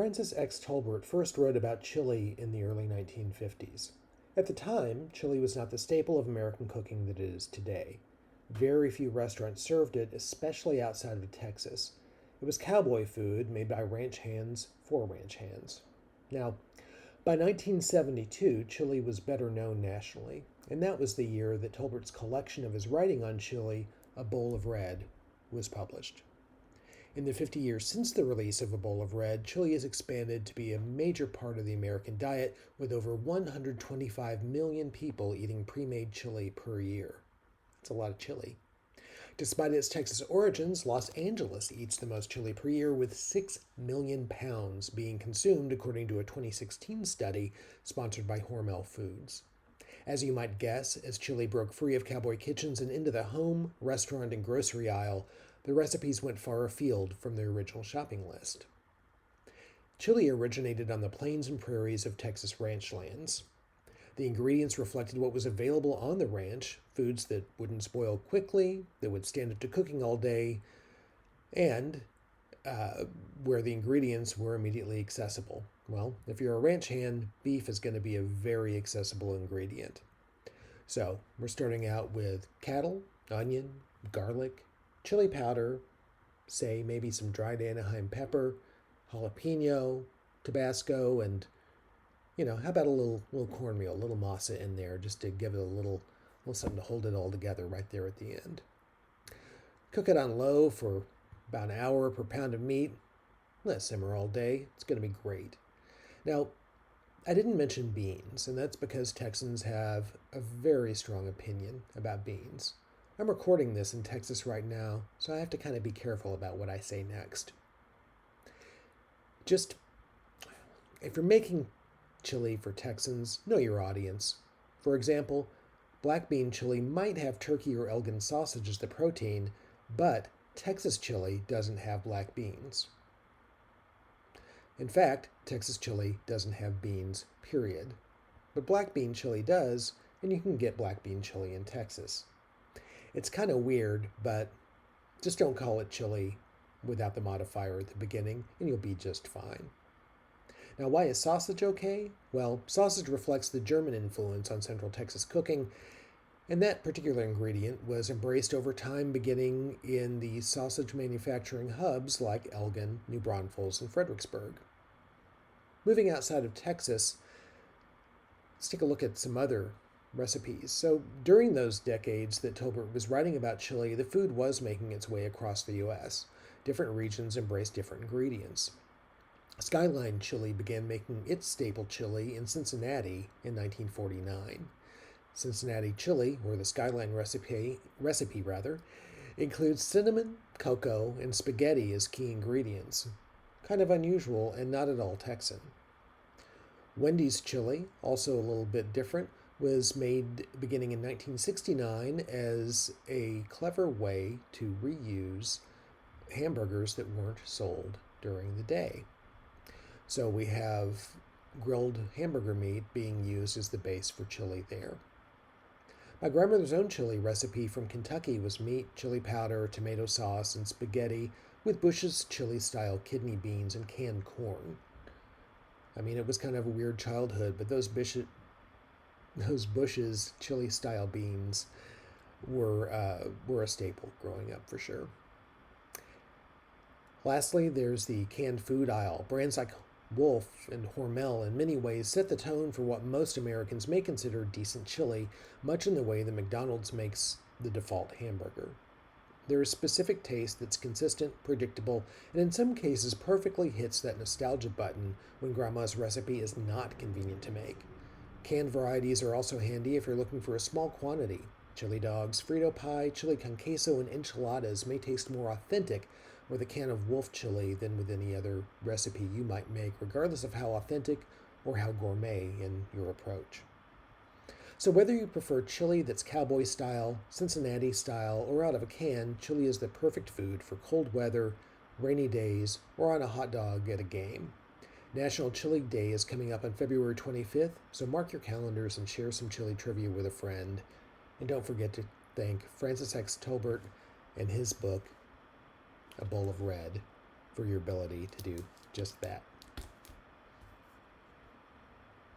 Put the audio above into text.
Francis X. Tolbert first wrote about chili in the early 1950s. At the time, chili was not the staple of American cooking that it is today. Very few restaurants served it, especially outside of Texas. It was cowboy food made by ranch hands for ranch hands. Now, by 1972, chili was better known nationally, and that was the year that Tolbert's collection of his writing on chili, A Bowl of Red, was published. In the 50 years since the release of A Bowl of Red, chili has expanded to be a major part of the American diet, with over 125 million people eating pre-made chili per year. That's a lot of chili. Despite its Texas origins, Los Angeles eats the most chili per year, with 6 million pounds being consumed, according to a 2016 study sponsored by Hormel Foods. As you might guess, as chili broke free of cowboy kitchens and into the home, restaurant, and grocery aisle, the recipes went far afield from their original shopping list. Chili originated on the plains and prairies of Texas ranch lands. The ingredients reflected what was available on the ranch, foods that wouldn't spoil quickly, that would stand up to cooking all day, and where the ingredients were immediately accessible. Well, if you're a ranch hand, beef is going to be a very accessible ingredient. So we're starting out with cattle, onion, garlic, chili powder, say maybe some dried Anaheim pepper, jalapeno, Tabasco, and how about a little cornmeal, a little masa in there, just to give it a little something to hold it all together right there at the end. Cook it on low for about an hour per pound of meat. Let it simmer all day. It's going to be great. Now, I didn't mention beans, and that's because Texans have a very strong opinion about beans. I'm recording this in Texas right now, so I have to kind of be careful about what I say next. Just, if you're making chili for Texans, know your audience. For example, black bean chili might have turkey or Elgin sausage as the protein, but Texas chili doesn't have black beans. In fact, Texas chili doesn't have beans, period. But black bean chili does, and you can get black bean chili in Texas. It's kind of weird, but just don't call it chili without the modifier at the beginning, and you'll be just fine. Now, why is sausage okay? Well, sausage reflects the German influence on Central Texas cooking, and that particular ingredient was embraced over time, beginning in the sausage manufacturing hubs like Elgin, New Braunfels, and Fredericksburg. Moving outside of Texas, let's take a look at some other recipes. So during those decades that Tolbert was writing about chili, the food was making its way across the U.S. Different regions embraced different ingredients. Skyline chili began making its staple chili in Cincinnati in 1949. Cincinnati chili, or the Skyline recipe includes cinnamon, cocoa, and spaghetti as key ingredients. Kind of unusual and not at all Texan. Wendy's chili, also a little bit different, was made beginning in 1969 as a clever way to reuse hamburgers that weren't sold during the day. So we have grilled hamburger meat being used as the base for chili there. My grandmother's own chili recipe from Kentucky was meat, chili powder, tomato sauce, and spaghetti with Bush's chili-style kidney beans and canned corn. I mean, it was kind of a weird childhood, but those Bush's chili-style beans were a staple growing up for sure. Lastly, there's the canned food aisle. Brands like Wolf and Hormel in many ways set the tone for what most Americans may consider decent chili, much in the way that McDonald's makes the default hamburger. There is specific taste that's consistent, predictable, and in some cases perfectly hits that nostalgia button when grandma's recipe is not convenient to make. Canned varieties are also handy if you're looking for a small quantity. Chili dogs, Frito pie, chili con queso, and enchiladas may taste more authentic with a can of Wolf chili than with any other recipe you might make, regardless of how authentic or how gourmet in your approach. So whether you prefer chili that's cowboy style, Cincinnati style, or out of a can, chili is the perfect food for cold weather, rainy days, or on a hot dog at a game. National Chili Day is coming up on February 25th, so mark your calendars and share some chili trivia with a friend. And don't forget to thank Francis X. Tolbert and his book, A Bowl of Red, for your ability to do just that.